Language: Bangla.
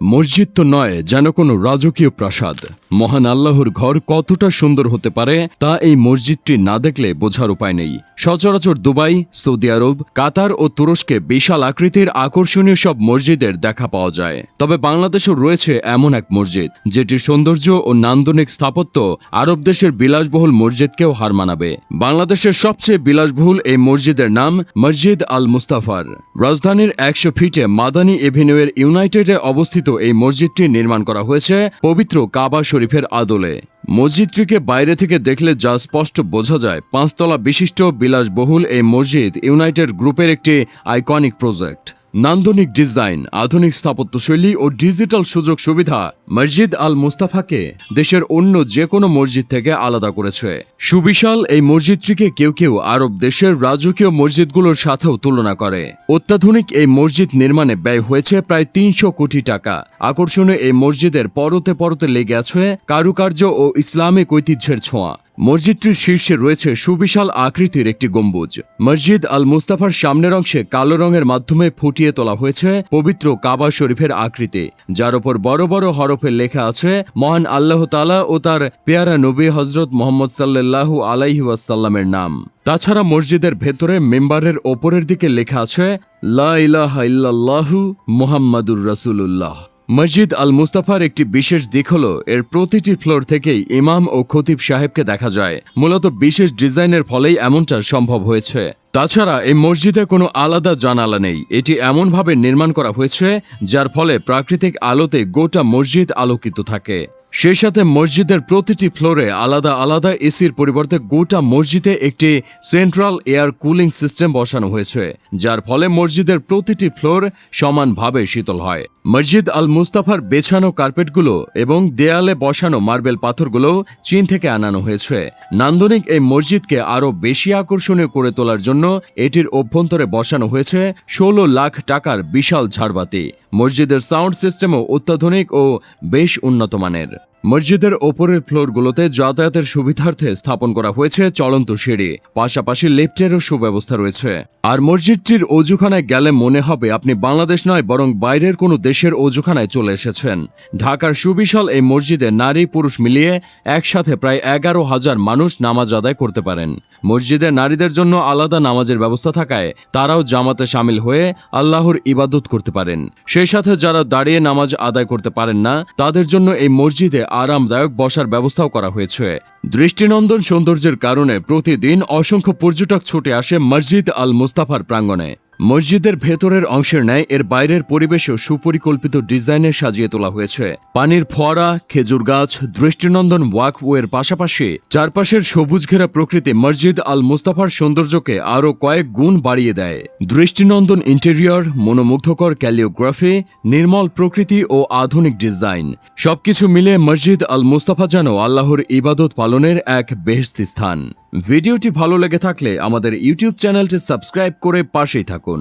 মসজিদ তো নয়, যেন কোনো রাজকীয় প্রাসাদ। মহান আল্লাহর ঘর কতটা সুন্দর হতে পারে তা এই মসজিদটি না দেখলে বোঝার উপায় নেই। সচরাচর দুবাই, সৌদি আরব, কাতার ও তুরস্কে বিশাল আকৃতির আকর্ষণীয় সব মসজিদের দেখা পাওয়া যায়। তবে বাংলাদেশেও রয়েছে এমন এক মসজিদ যেটির সৌন্দর্য ও নান্দনিক স্থাপত্য আরব দেশের বিলাসবহুল মসজিদকেও হার মানাবে। বাংলাদেশের সবচেয়ে বিলাসবহুল এই মসজিদের নাম মসজিদ আল মুস্তাফার। রাজধানীর 100 ফিটে মাদানী এভিনিউয়ের ইউনাইটেডে অবস্থিত এই মসজিদটি নির্মাণ করা হয়েছে পবিত্র কাবা শরীফের আদলে। মসজিদটিকে বাইরে থেকে দেখলে যা স্পষ্ট বোঝা যায়, 5 তলা বিশিষ্ট বিলাসবহুল এই মসজিদ ইউনাইটেড গ্রুপের একটি আইকনিক প্রজেক্ট। নান্দনিক ডিজাইন, আধুনিক স্থাপত্যশৈলী ও ডিজিটাল সুযোগ সুবিধা মসজিদ আল মুস্তাফাকে দেশের অন্য যে কোনো মসজিদ থেকে আলাদা করেছে। সুবিশাল এই মসজিদটিকে কেউ কেউ আরব দেশের রাজকীয় মসজিদগুলোর সাথেও তুলনা করে। অত্যাধুনিক এই মসজিদ নির্মাণে ব্যয় হয়েছে প্রায় 300 কোটি টাকা। আকর্ষণীয় এই মসজিদের পরতে পরতে লেগে আছে কারুকার্য ও ইসলামিক ঐতিহ্যের ছোঁয়া। মসজিদটির শীর্ষে রয়েছে সুবিশাল আকৃতির একটি গম্বুজ। মসজিদ আল মুস্তাফার সামনের অংশে কালো রঙের মাধ্যমে ফুটিয়ে তোলা হয়েছে পবিত্র কাবা শরীফের আকৃতি, যার ওপর বড় বড় হরফে লেখা আছে মহান আল্লাহ তাআলা ও তার পেয়ারা নবী হযরত মুহাম্মদ সাল্লাল্লাহু আলাইহি ওয়াসাল্লামের নাম। তাছাড়া মসজিদের ভেতরে মেম্বারের ওপরের দিকে লেখা আছে লা ইলাহা ইল্লাল্লাহু মুহাম্মাদুর রাসূলুল্লাহ। মসজিদ আল মুস্তাফার একটি বিশেষ দিক হল এর প্রতিটি ফ্লোর থেকেই ইমাম ও খতিব সাহেবকে দেখা যায়। মূলত বিশেষ ডিজাইনের ফলেই এমনটা সম্ভব হয়েছে। তাছাড়া এই মসজিদে কোনো আলাদা জানালা নেই। এটি এমনভাবে নির্মাণ করা হয়েছে যার ফলে প্রাকৃতিক আলোতে গোটা মসজিদ আলোকিত থাকে। সেই সাথে মসজিদের প্রতিটি ফ্লোরে আলাদা আলাদা এসির পরিবর্তে গোটা মসজিদে একটি সেন্ট্রাল এয়ার কুলিং সিস্টেম বসানো হয়েছে, যার ফলে মসজিদের প্রতিটি ফ্লোর সমানভাবে শীতল হয়। মসজিদ আল মুস্তাফার বেছানো কার্পেটগুলো এবং দেয়ালে বসানো মার্বেল পাথরগুলো চীন থেকে আনানো হয়েছে। নান্দনিক এই মসজিদকে আরও বেশি আকর্ষণীয় করে তোলার জন্য এটির অভ্যন্তরে বসানো হয়েছে 16 লাখ টাকার বিশাল ঝাড়বাতি। মসজিদের সাউন্ড সিস্টেমও অত্যাধুনিক ও বেশ উন্নত মানের। মসজিদের ওপরের ফ্লোরগুলোতে যাতায়াতের সুবিধার্থে স্থাপন করা হয়েছে চলন্ত সিঁড়ি, পাশাপাশি লিফটেরও সুব্যবস্থা রয়েছে। আর মসজিদটির অজুখানায় গেলে মনে হবে আপনি বাংলাদেশ নয় বরং বাইরের কোনো দেশের অজুখানায় চলে এসেছেন। ঢাকার সুবিশাল এই মসজিদে নারী পুরুষ মিলিয়ে একসাথে প্রায় 11,000 মানুষ নামাজ আদায় করতে পারেন। মসজিদে নারীদের জন্য আলাদা নামাজের ব্যবস্থা থাকায় তারাও জামাতে শামিল হয়ে আল্লাহর ইবাদত করতে পারেন। সেই সাথে যারা দাঁড়িয়ে নামাজ আদায় করতে পারেন না তাদের জন্য এই মসজিদে আরামদায়ক বসার ব্যবস্থাও করা হয়েছে। দৃষ্টিনন্দন সৌন্দর্যের কারণে প্রতিদিন অসংখ্য পর্যটক ছুটে আসে মসজিদ আল মুস্তাফার প্রাঙ্গণে। মসজিদের ভেতরের অংশের ন্যায় এর বাইরের পরিবেশও সুপরিকল্পিত ডিজাইনে সাজিয়ে তোলা হয়েছে। পানির ফোয়ারা, খেজুর গাছ, দৃষ্টিনন্দন ওয়াকওয়ের পাশাপাশি চারপাশের সবুজ ঘেরা প্রকৃতি মসজিদ আল মুস্তাফার সৌন্দর্যকে আরও কয়েক গুণ বাড়িয়ে দেয়। দৃষ্টিনন্দন ইন্টেরিয়র, মনোমুগ্ধকর ক্যালিওগ্রাফি, নির্মল প্রকৃতি ও আধুনিক ডিজাইন সবকিছু মিলে মসজিদ আল মুস্তাফা যেন আল্লাহর ইবাদত পালনের এক বেহেশতি স্থান। ভিডিওটি ভালো লেগে থাকলে আমাদের ইউটিউব চ্যানেলটি সাবস্ক্রাইব করে পাশেই থাকুন।